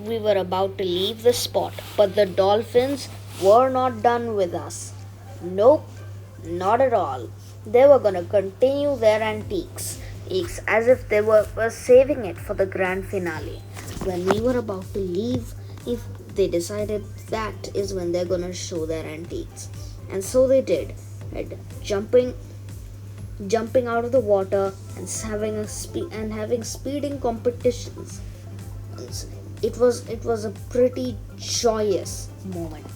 we were about to leave the spot, but the dolphins were not done with us. Nope, not at all. They were gonna continue their antiques as if they were saving it for the grand finale. When we were about to leave, if they decided that is when they're gonna show their antiques. And so they did. And jumping out of the water and having speeding competitions. It was a pretty joyous moment.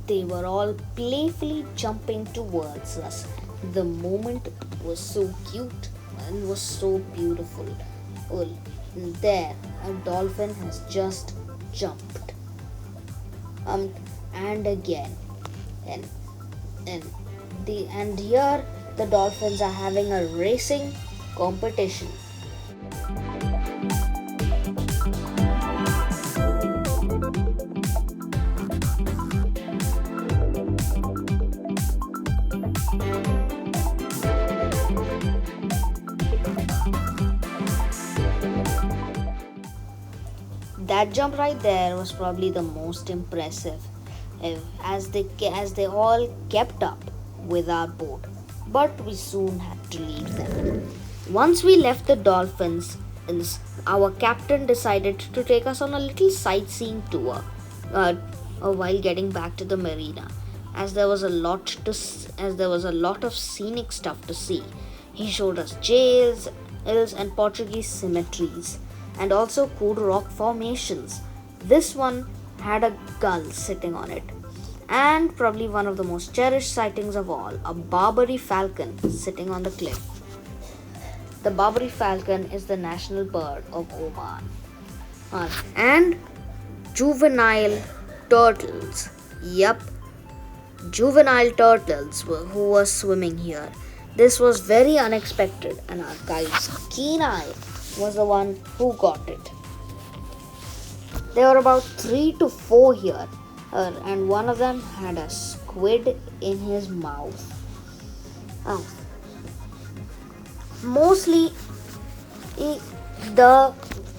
They were all playfully jumping towards us. The moment was so cute and was so beautiful. Oh, there, a dolphin has just jumped. And again, and and here the dolphins are having a racing competition. That jump right there was probably the most impressive, as they all kept up with our boat. But we soon had to leave them. Once we left the dolphins, our captain decided to take us on a little sightseeing tour while getting back to the marina, as there was a lot of scenic stuff to see. He showed us jails, hills, and Portuguese cemeteries, and also cool rock formations. This one had a gull sitting on it, and probably one of the most cherished sightings of all, a Barbary falcon sitting on the cliff. The Barbary falcon is the national bird of Oman. And juvenile turtles. Yup, juvenile turtles who were swimming here. This was very unexpected, and our guide's keen eye was the one who got it. There were about 3 to 4 here, and one of them had a squid in his mouth. Mostly, the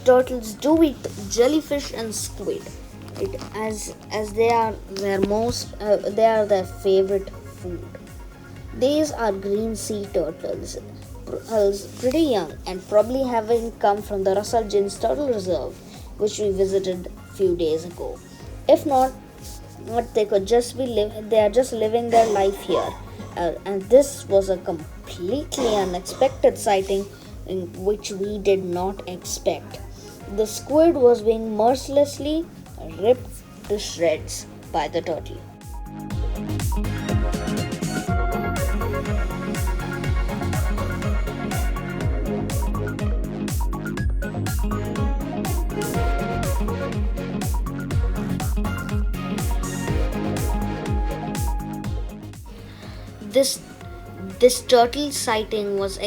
turtles do eat jellyfish and squid, as they are their favorite food. These are green sea turtles, pretty young and probably having come from the Russell Jins Turtle Reserve, which we visited a few days ago. If not, they are just living their life here. And this was a completely unexpected sighting in which we did not expect. The squid was being mercilessly ripped to shreds by the turtle. This turtle sighting was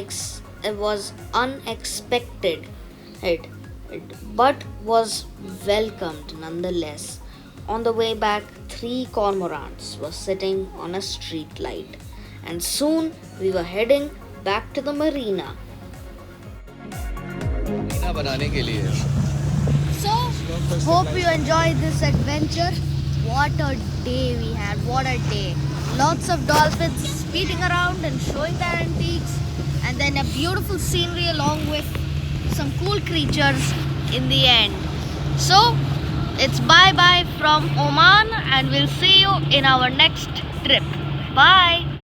unexpected, but was welcomed nonetheless. On the way back, 3 cormorants were sitting on a street light, and soon we were heading back to the marina. So, hope you enjoyed this adventure. What a day we had, what a day. Lots of dolphins speeding around and showing their antiques, and then a beautiful scenery along with some cool creatures in the end. So, it's bye-bye from Oman, and we'll see you in our next trip. Bye!